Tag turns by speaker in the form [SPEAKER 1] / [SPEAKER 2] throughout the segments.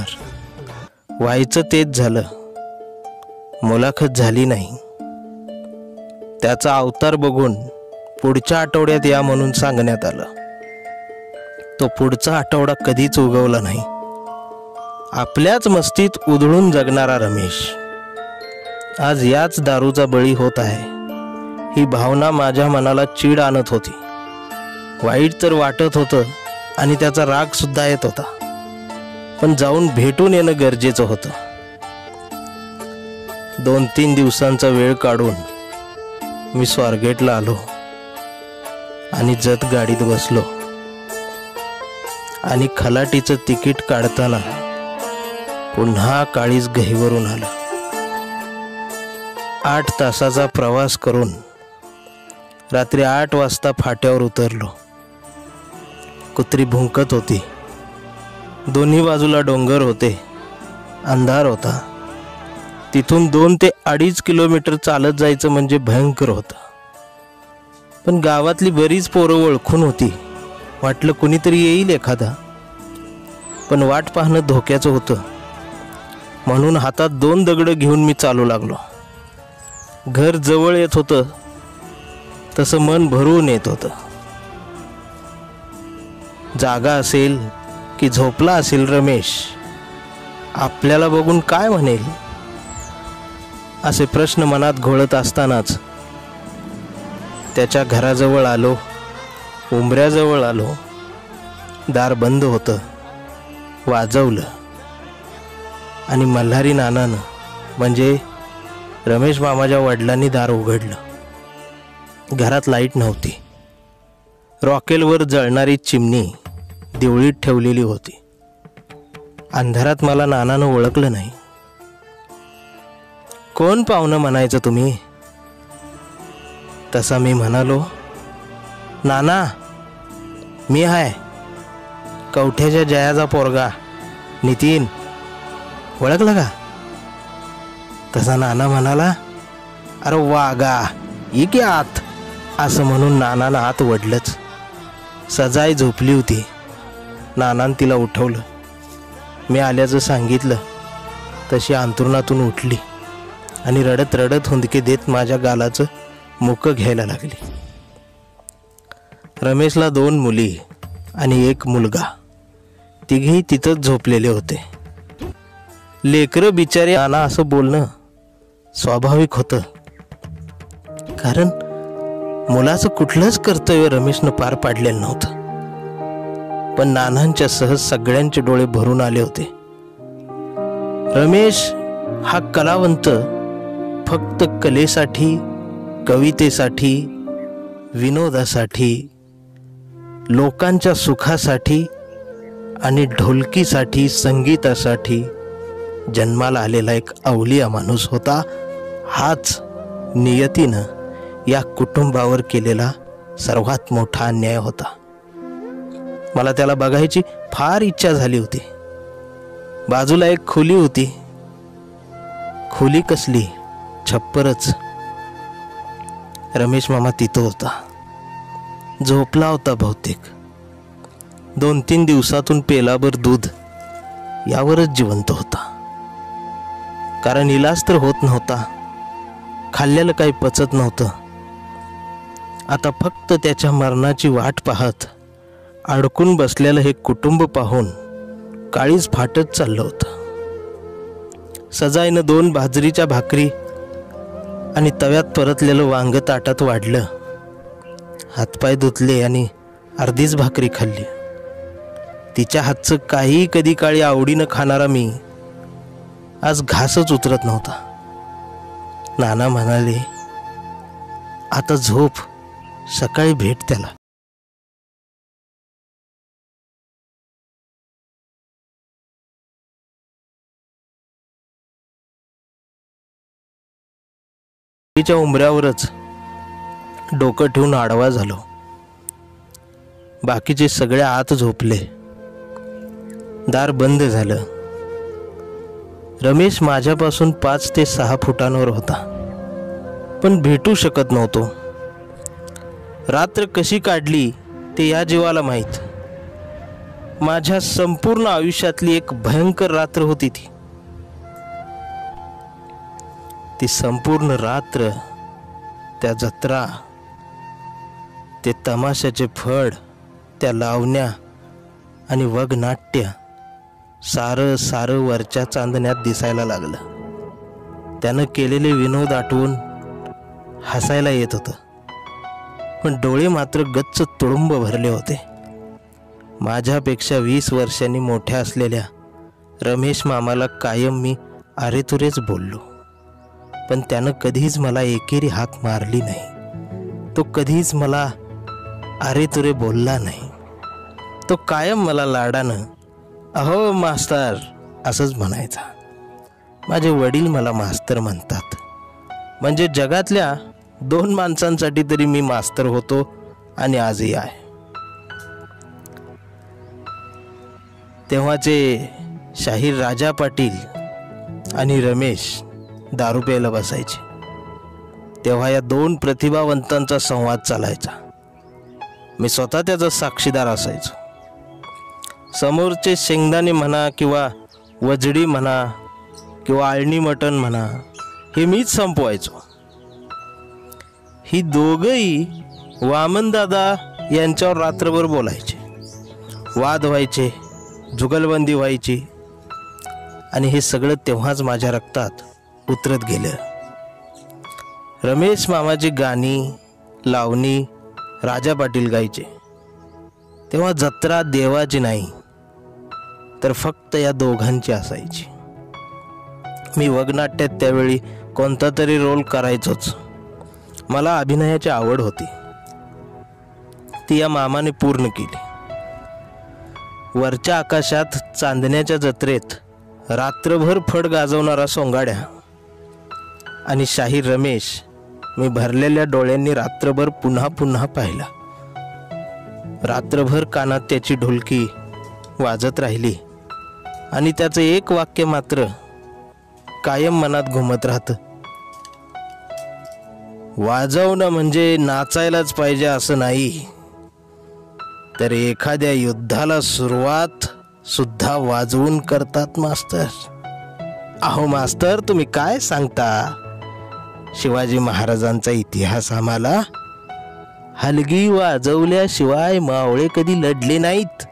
[SPEAKER 1] करणार. व्हायचं तेच झालं. मुलाखत झाली नाही. त्याचा अवतार बघून पुढच्या आठवड्यात या म्हणून सांगण्यात आलं. तो पुढचा आठवडा कधीच उगवला नाही. आपल्याच मस्तीत उधळून जगणारा रमेश आज याच दारूचा बळी होत आहे. ही भावना माझ्या मनाला चीड आणत होती. वाईट तर वाटत होतं आणि त्याचा राग सुद्धा येत होता. पण जाऊन भेटून येणं गरजेचं होतं. 2-3 दिवसांचा वेळ काढून मी स्वारगेटला आलो आणि जत गाडीत बसलो आणि खलाटीचं तिकीट काढताना पुन्हा काळीज गहिवरून आलं. 8 तासाचा प्रवास करून रात्री 8 वाजता फाट्यावर उतरलो. कुत्री भुंकत होती. दोन्ही बाजूला डोंगर होते. अंधार होता. तिथून 2 ते 2.5 किलोमीटर चालत जायचं म्हणजे भयंकर होतं. पण गावातली बरीच पोरं ओळखून होती. वाटलं कुणीतरी येईल एखादा. पण वाट पाहणं धोक्याचं होतं. म्हणून हातात 2 दगडं घेऊन मी चालू लागलो. घर जवळ येत होतं तसं मन भरून येत होतं. जागा असेल की झोपला असेल रमेश, आपल्याला बघून काय म्हणेल असे प्रश्न मनात घोळत असतानाच त्याच्या घराजवळ आलो. उंबऱ्याजवळ आलो. दार बंद होतं. वाजवलं आणि मल्हारी नानानं म्हणजे रमेश मामाच्या वडिलांनी दार उघडलं. घरात लाईट नव्हती. रॉकेलवर जळणारी चिमणी दिवळीत ठेवलेली होती. अंधारात मला नानानं ओळखलं नाही. कोण पाहुणं म्हणायचं तुम्ही? तसा मी म्हणालो, नाना मी आहे, कवठ्याच्या जयाचा पोरगा नितीन. ओळखलं का? तसा नाना म्हणाला, अरे वागा ये की आत. असं म्हणून नानानं आत वडलंच. सजाई झोपली होती. नानानं तिला उठवलं. मी आल्याचं सांगितलं तशी अंथरुणातून उठली आणि रडत रडत हुंदके देत माझ्या गालाचं मुकं घ्यायला लागली. रमेशला 2 मुली आणि 1 मुलगा. तिघेही तिथंच झोपलेले होते. लेकरं बिचारे नाना असं बोलणं स्वाभाविक होतं. कारण मुलाचं कुठलंच कर्तव्य रमेशनं पार पाडलेलं नव्हतं. पण नानांच्या सहज सगळ्यांचे डोळे भरून आले होते. रमेश हा कलावंत फक्त कलेसाठी, कवितेसाठी, विनोदासाठी, लोकांच्या सुखासाठी आणि ढोलकीसाठी, संगीतासाठी जन्माला आलेला एक अवलिया माणूस होता. हाच नियतीनं या कुटुंबावर केलेला सर्वात मोठा अन्याय होता. मला त्याला बघायची फार इच्छा झाली होती. बाजूला एक खोली होती. खोली कसली, छप्परच. रमेश मामा तिथं होता. झोपला होता बहुतेक. 2-3 दिवसातून पेलाभर दूध यावरच जिवंत होता. कारण इलाज तर होत नव्हता. खाल्लेलं काही पचत नव्हतं. आता फक्त त्याच्या मरणाची वाट पाहत अडकून बसलेलं हे कुटुंब पाहून काळीज फाटत चाललं होतं. सजाईनं 2 बाजरीच्या भाकरी आणि तव्यात परतलेलं वांग ताटात वाढलं. हातपाय धुतले आणि अर्धीच भाकरी खाल्ली. तिच्या हातचं काही कधी काळी आवडीनं खाणारा मी आज घासच उतरत नव्हता. नाना म्हणाले, आता झोप, सकाळी भेट त्याला. तिच्या उंबऱ्यावरच डोकं ठेवून आडवा झालो. बाकीचे सगळे आत झोपले. दार बंद झालं. रमेश माझ्यापासून 5 ते 6 फुटांवर होता. पण भेटू शकत नव्हतो. रात्र कशी काढली ते या जीवाला माहीत. माझ्या संपूर्ण आयुष्यातली एक भयंकर रात्र होती ती संपूर्ण रात्र, त्या जत्रा, ते तमाशाचे फड, त्या लावण्या आणि वगनाट्य सारं सारं वरच्या चांदण्यात दिसायला लागलं. त्यानं केलेले विनोद आठवून हसायला येत होतं, पण डोळे मात्र गच्च तुडुंब भरले होते. माझ्यापेक्षा 20 वर्षांनी मोठ्या असलेल्या रमेश मामाला कायम मी अरेतुरेच बोललो, पण त्यानं कधीच मला एकेरी हाक मारली नाही. तो कधीच मला अरेतुरे बोलला नाही. तो कायम मला लाडानं अहो मास्तर असंच म्हणायचा. माझे वडील मला मास्तर म्हणतात, म्हणजे जगातल्या 2 माणसांसाठी तरी मी मास्तर होतो आणि आजही आहे. तेव्हाचे शाहीर राजा पाटील आणि रमेश दारू प्यायला बसायचे. तेव्हा या 2 प्रतिभावंतांचा संवाद चालायचा. मी स्वतः त्याचा साक्षीदार असायचो. समोरचे शेंगदाणे म्हणा किंवा वजडी म्हणा किंवा आळणी मटण म्हणा, हे मीच संपवायचो. ही दोघंही वामनदादा यांच्यावर रात्रभर बोलायचे, वाद व्हायचे, जुगलबंदी व्हायची, आणि हे सगळं तेव्हाच माझ्या रक्तात उतरत गेलं. रमेश मामाची गाणी, लावणी राजा पाटील गायचे. तेव्हा जत्रा देवाची नाही, तर फक्त या दोघांची असायची. मी वगनाट्यात त्यावेळी कोणता तरी रोल करायचोच. मला अभिनयाची आवड होती, ती या मामाने पूर्ण केली. वरच्या आकाशात चांदण्याच्या जत्रेत रात्रभर फड गाजवणारा सोंगाड्या आणि शाहीर रमेश मी भरलेल्या डोळ्यांनी रात्रभर पुन्हा पुन्हा पाहिला. रात्रभर कानात त्याची ढोलकी वाजत राहिली आणि त्याचं एक वाक्य मात्र कायम मनात घुमत राहतं, वाजवणं म्हणजे नाचायलाच पाहिजे असं नाही, तर एखाद्या युद्धाला सुरुवात सुद्धा वाजवून करतात मास्तर. अहो मास्तर, तुम्ही काय सांगता? शिवाजी महाराजांचा इतिहास आम्हाला हलगी वाजवल्याशिवाय मावळे कधी लढले नाहीत.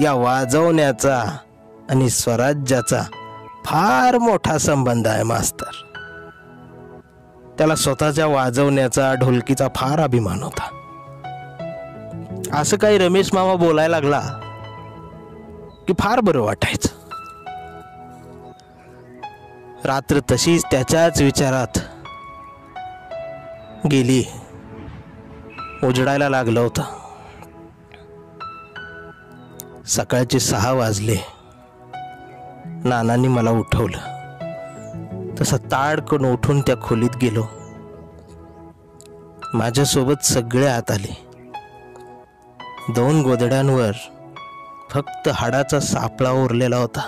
[SPEAKER 1] या वाजवण्याचा आणि स्वराज्याचा फार मोठा संबंध आहे मास्तर. त्याला स्वतःच्या वाजवण्याचा, ढोलकीचा फार अभिमान होता. असं काही रमेश मामा बोलायला लागला की फार बरं वाटायचं. रात्र तशीच त्याच्याच विचारात गेली. उजडायला लागलं होतं. सकाळचे 6 वाजले. नानांनी मला उठवलं. तसा ताडकन उठून त्या खोलीत गेलो. माझ्यासोबत सगळे आत आले. 2 गोधड्यांवर फक्त हाडाचा सापळा उरलेला होता.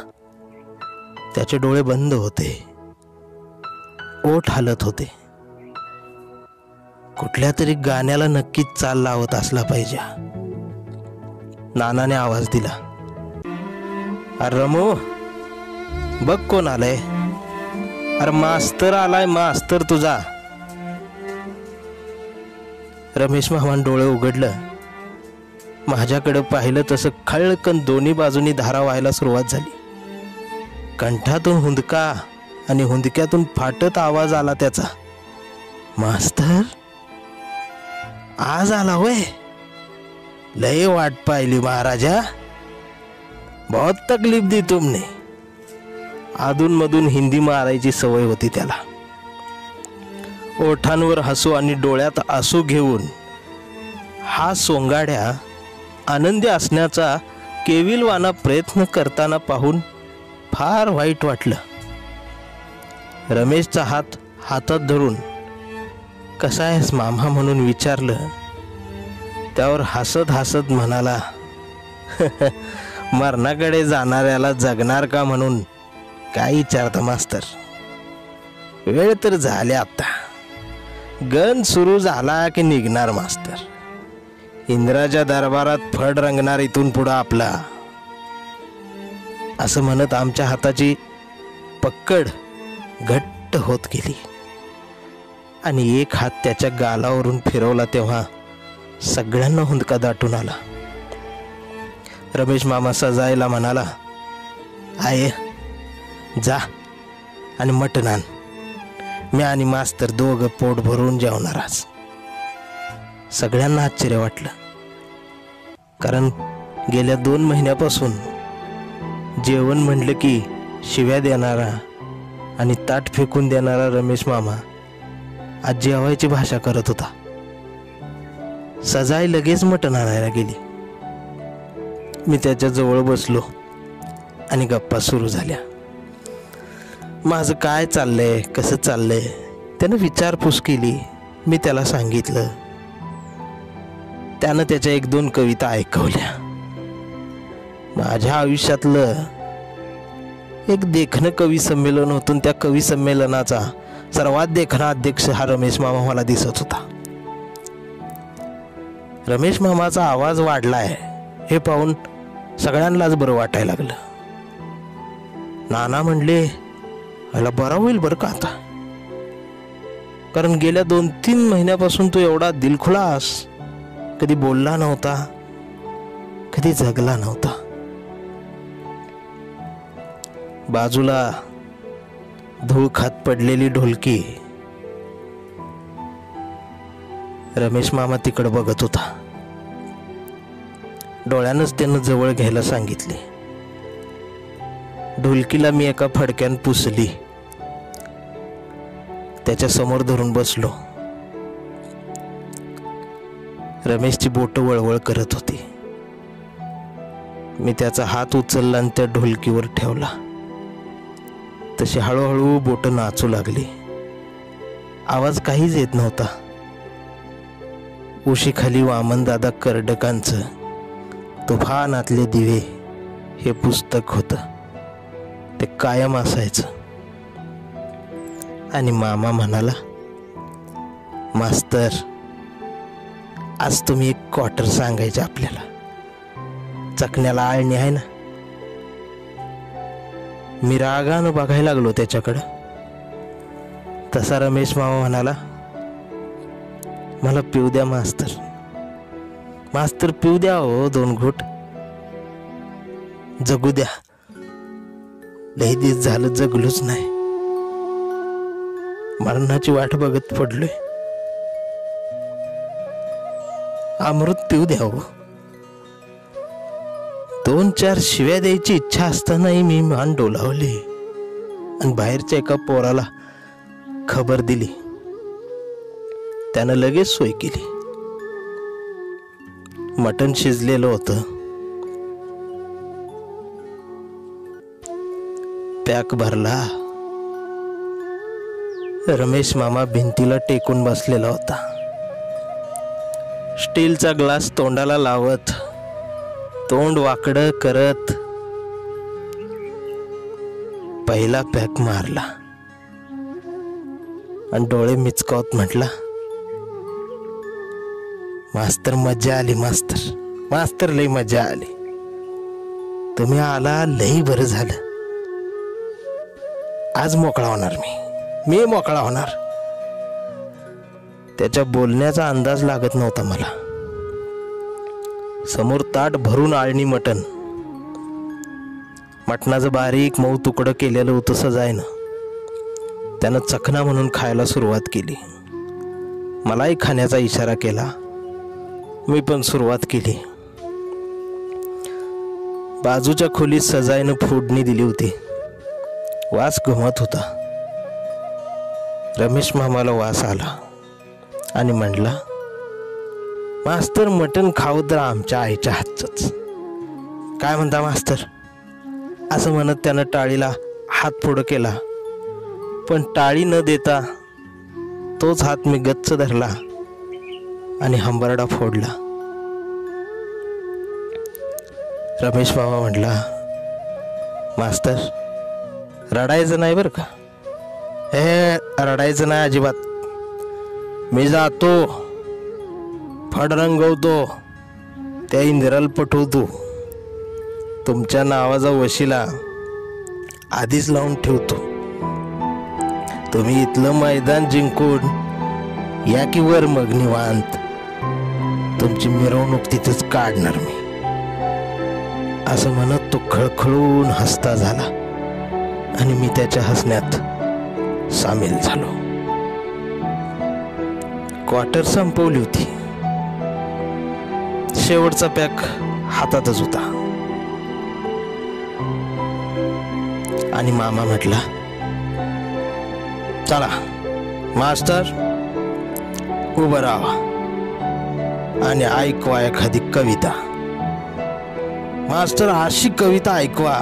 [SPEAKER 1] त्याचे डोळे बंद होते, ओठ हालत होते. कुठल्या तरी गाण्याला नक्कीच चाल लावत असला पाहिजे. नानाने आवाज दिला, अरे रमू, बघ कोण आलंय. अरे मास्तर आलाय, मास्तर तुझा. रमेश मामान डोळे उघडलं. माझ्याकडे पाहिलं तसं खळकन दोन्ही बाजूनी धारा व्हायला सुरुवात झाली. कंठातून हुंदका आणि हुंदक्यातून फाटत आवाज आला त्याचा, मास्तर आज आला होय. लय वाट पाहिली महाराजा, बहुत तकलीफ दी तुमने. अधून मधून हिंदी मारायची सवय होती त्याला. ओठांवर हसू आणि डोळ्यात आसू घेऊन हा सोंगाड्या आनंदी असण्याचा केविलवाना प्रयत्न करताना पाहून फार वाईट वाटलं. रमेशचा हात हातात धरून कसा आहेस मामा म्हणून विचारलं. त्यावर हसत हसत म्हणाला, मरणाकडे जाणाऱ्याला जगणार का म्हणून काय विचारता मास्तर. वेळ तर झाली आता. गण सुरू झाला की निघणार मास्तर. इंद्राच्या दरबारात फड रंगणार इथून पुढं आपला, असं म्हणत आमच्या हाताची पक्कड घट्ट होत गेली आणि एक हात त्याच्या गालावरून फिरवला तेव्हा सगळ्यांना हुंदका दाटून आला. रमेश मामा सजायला म्हणाला, आये जा आणि मटण आण, मी आणि मास्तर दोघं पोट भरून जेवणार आज. सगळ्यांना आश्चर्य वाटलं, कारण गेल्या 2 महिन्यापासून जेवण म्हणलं की शिव्या देणारा आणि ताट फेकून देणारा रमेश मामा आज जेवायची भाषा करत होता. सजाई लगेच मटण आणायला गेली. मी त्याच्या जवळ बसलो आणि गप्पा सुरू झाल्या. माझं काय चाललंय, कसं चाललंय त्यानं विचारपूस केली. मी त्याला सांगितलं. त्यानं त्याच्या 1-2 कविता ऐकवल्या. माझ्या आयुष्यातलं एक देखणं कवी संमेलन होतं. त्या कवी संमेलनाचा सर्वात देखणा अध्यक्ष हा रमेश मामा मला दिसत होता. रमेश मामाचा आवाज वाढलाय हे पाहून सगळ्यांनाच बरं वाटायला लागलं. नाना म्हणले, मला बरं होईल बरं का आता, कारण गेल्या 2-3 महिन्यापासून तो एवढा दिलखुलास कधी बोलला नव्हता, कधी जगला नव्हता. बाजूला धूळ खात पडलेली ढोलकी रमेश मामा तिकडे बघत होता. डोळ्यानंच त्यानं जवळ घ्यायला सांगितले. ढोलकीला मी एका फडक्यान पुसली, त्याच्या समोर धरून बसलो. रमेशची बोट वळवळ करत होती. मी त्याचा हात उचलला आणि त्या ढोलकीवर ठेवला. तशी हळूहळू बोट नाचू लागली. आवाज काहीच येत नव्हता. उशीखाली वामनदादा कर्डकांचं तुफानातले दिवे हे पुस्तक होतं. ते कायम असायचं. आणि मामा म्हणाला, मास्तर आज तुम्ही एक क्वार्टर सांगायचे आपल्याला, चकण्याला आळणी आहे ना. मी रागानं बघायला लागलो त्याच्याकडं. तसा रमेश मामा म्हणाला, मला पिऊ द्या मास्तर, मास्तर पिऊ द्या हो 2 घोट, जगू द्या. लई दिवस झालं जगलोच नाही, मरणाची वाट बघत पडलोय, अमृत पिऊ द्या हो. 2-4 शिव्या द्यायची इच्छा असतानाही मी मान डोलावली आणि बाहेरच्या एका पोराला खबर दिली. त्यानं लगेच सोय केली. मटण शिजलेलं होतं. पॅक भरला. रमेश मामा भिंतीला टेकून बसलेला होता. स्टीलचा ग्लास तोंडाला लावत, तोंड वाकडं करत पहिला पॅक मारला आणि डोळे मिचकावत म्हटला, मास्तर मजा आली, मास्तर मास्तर लई मजा आली, तुम्ही आला लई बरं झालं. आज मोकळा होणार, मी मोकळा होणार. त्याच्या बोलण्याचा अंदाज लागत नव्हता मला. समोर ताट भरून आळणी मटण, मटणाचं बारीक मऊ तुकडं केलेलं होतं सजायनं. त्यानं चखना म्हणून खायला सुरुवात केली. मलाही खाण्याचा इशारा केला. मी पण सुरुवात केली. बाजूच्या खोलीत सजायनं फोडणी दिली होती. वास घुमत होता. रमेश मामाला वास आला आणि म्हणला, मास्तर मटण खाऊ तर आमच्या आईच्या हातचंच. काय म्हणता मास्तर? असं म्हणत त्यानं टाळीला हात पुढं केला, पण टाळी न देता तोच हात मी गच्च धरला आणि हंबरडा फोडला. रमेश मामा म्हटला, मास्तर रडायचं नाही बरं का. हे रडायचं नाही अजिबात. मी जातो, फड रंगवतो, त्या इंद्राला पटवतो, तुमच्या नावाचा वशिला आधीच लावून ठेवतो. तुम्ही इथलं मैदान जिंकून या की वर, मग निवांत तुमची मिरवणूक तिथंच काढणार मी. असं म्हणत तो खळखळून हसता झाला आणि मी त्याच्या हसण्यात सामील झालो. क्वार्टर संपवली होती. शेवटचा पॅक हातातच होता आणि मामा म्हटला, चला मास्टर उभं राहा आणि ऐकवा एखादी कविता. मास्टर अशी कविता ऐकवा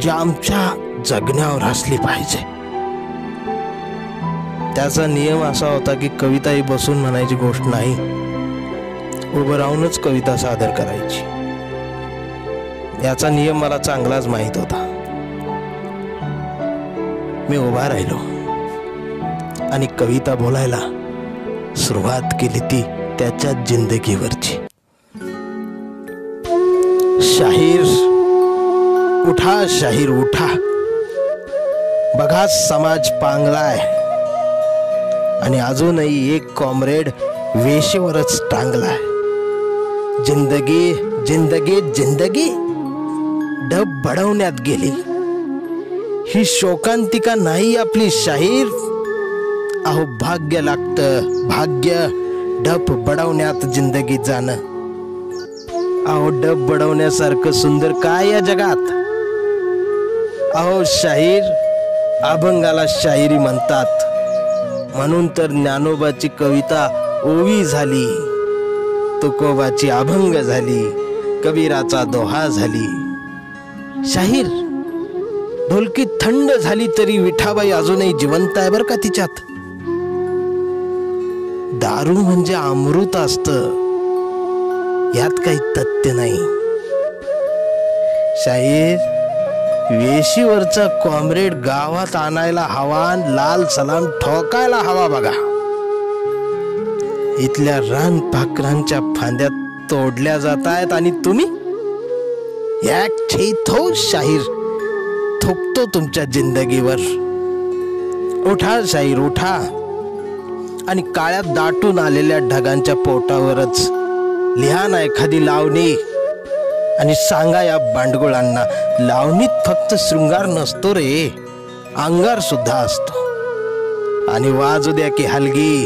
[SPEAKER 1] जी आमच्या जगण्यावर हसली पाहिजे. त्याचा नियम असा होता की कविता ही बसून म्हणायची गोष्ट नाही, उभं राहूनच कविता सादर करायची. याचा नियम मला चांगलाच माहित होता. मी उभा राहिलो आणि कविता बोलायला सुरुवात केली, ती त्याच्या जिंदगीवरची. शाहीर उठा, शाहीर उठा, बघा समाज पांगलाय आणि अजूनही एक कॉम्रेड वेशीवरच टांगलाय. जिंदगी जिंदगी जिंदगी डब बडवण्यात गेली. ही शोकांतिका नाही आपली शाहीर. अहो भाग्य लागतं, भाग्य डब बडवण्यात जिंदगी जाणं. अहो डब बडवण्यासारखं सुंदर काय या जगात. अहो शाहीर, अभंगाला शाहिरी म्हणतात, म्हणून तर ज्ञानोबाची कविता ओवी झाली, तुकोबाची अभंग झाली, कबीराचा दोहा झाली. शाहीर ढोलकी थंड झाली तरी विठाबाई अजूनही जिवंत आहे बर का तिच्यात. दारू म्हणजे अमृत असतं, यात काही तथ्य नाही. शाहीर वेशीवरचा कॉम्रेड गावात आणायला हवा, लाल सलाम ठोकायला हवा. बघा इथल्या रान पाखरांच्या फांद्या तोडल्या जात आहेत आणि तुम्ही थो शाहीर थोकतो तुमच्या जिंदगीवर. उठा शाहीर उठा आणि काळ्यात दाटून आलेल्या ढगांच्या पोटावरच लिहा ना एखादी लावणी आणि सांगा या बांडगुळांना, लावणीत फक्त शृंगार नसतो रे, अंगार सुद्धा असतो. आणि वाजू द्या की हलगी,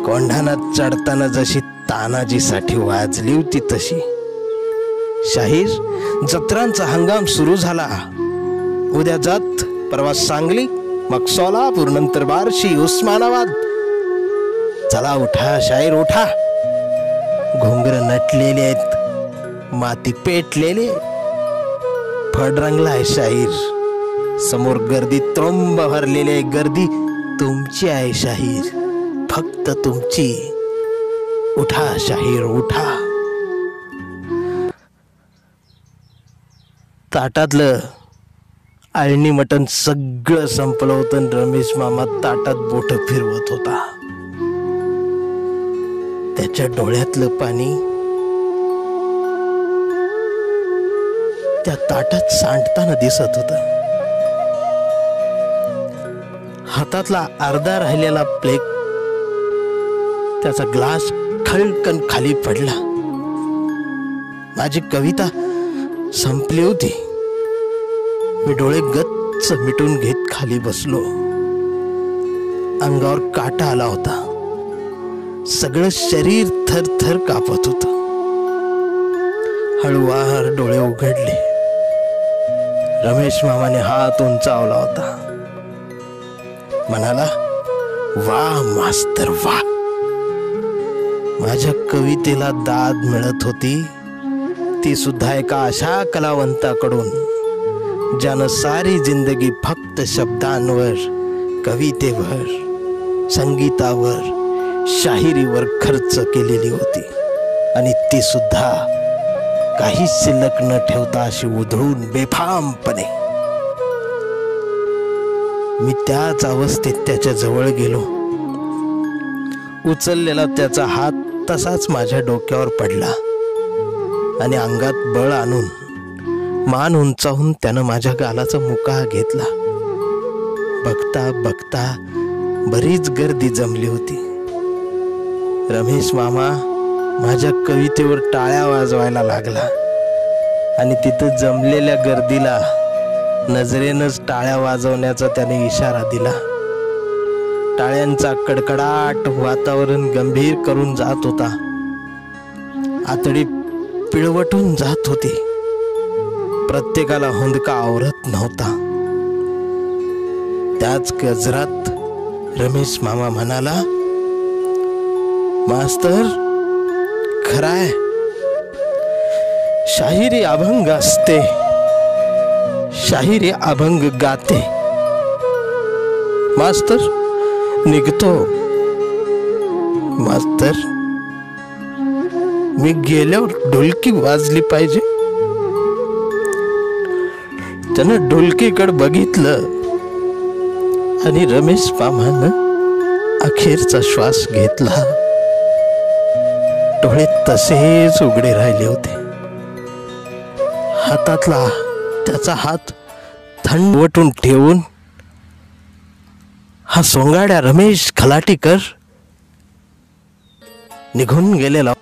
[SPEAKER 1] कोंढाणात चढताना जशी तानाजीसाठी वाजली होती तशी. शाहीर जत्रांचा हंगाम सुरू झाला. उद्या जत, परवा सांगली, मग सोलापूर, नंतर बार्शी, उस्मानाबाद. चला उठा शाहीर उठा. घोंगर नटलेले आहेत, माती पेटलेले, फड रंगलाय शाहीर. समोर गर्दी त्रोंब भरलेली आहे. गर्दी तुमची आहे शाहीर, फक्त तुमची. उठा शाहीर उठा. ताटातलं आळणी मटण सगळं संपलं होतं. रमेश मामा ताटात बोट फिरवत होता. त्याच्या डोळ्यातलं पाणी त्या ताटात सांडताना दिसत होत. हातातला अर्धा राहिलेला प्लेट, त्याचा ग्लास खळकन खाली पडला. माझी कविता संपली होती. मी डोळे गच्च मिटून घेत खाली बसलो. अंगावर काटा आला होता. सगळं शरीर थरथर कापत होत. हळूवार डोळे उघडले. रमेश मामाने हात उंचावला होता. म्हणाला, वाह मास्तर वाह. माझ्या कवितेला दाद मिळत होती, ती सुद्धा एका अशा कलावंताकडून ज्यानं सारी जिंदगी फक्त शब्दांवर, कवितेवर, संगीतावर, शाहिरीवर खर्च केलेली होती. आणि ती सुद्धा काही शिल्लक न ठेवता अशी उधळून बेफामपणे. मी त्याच अवस्थेत त्याच्या जवळ गेलो. उचललेला त्याचा हात तसाच माझ्या डोक्यावर पडला आणि अंगात बळ आणून मान उंचावून त्यानं माझ्या गालाचा मुका घेतला. बघता बघता बरीच गर्दी जमली होती. रमेश मामा माझ्या कवितेवर टाळ्या वाजवायला लागला आणि तिथं जमलेल्या गर्दीला नजरेनंच टाळ्या वाजवण्याचा त्याने इशारा दिला. टाळ्यांचा कडकडाट वातावरण गंभीर करून जात होता. आतडी पिळवटून जात होती. प्रत्येकाला हुंदका आवरत नव्हता. त्याच गजरात रमेश मामा म्हणाला, मास्तर, खराय, शाहिरी अभंग असते, शाहिरी अभंग गाते. मास्तर, निघतो. मास्तर, मी गेल्यावर ढोलकी वाजली पाहिजे. त्यानं ढोलकीकडे बघितलं आणि रमेश मामानं अखेरचा श्वास घेतला. डोळे तसेच उघडे राहिले होते. हातातला त्याचा हात थंड वटून ठेवून हा सोंगाड्या रमेश खलाटीकर निघून गेलेला.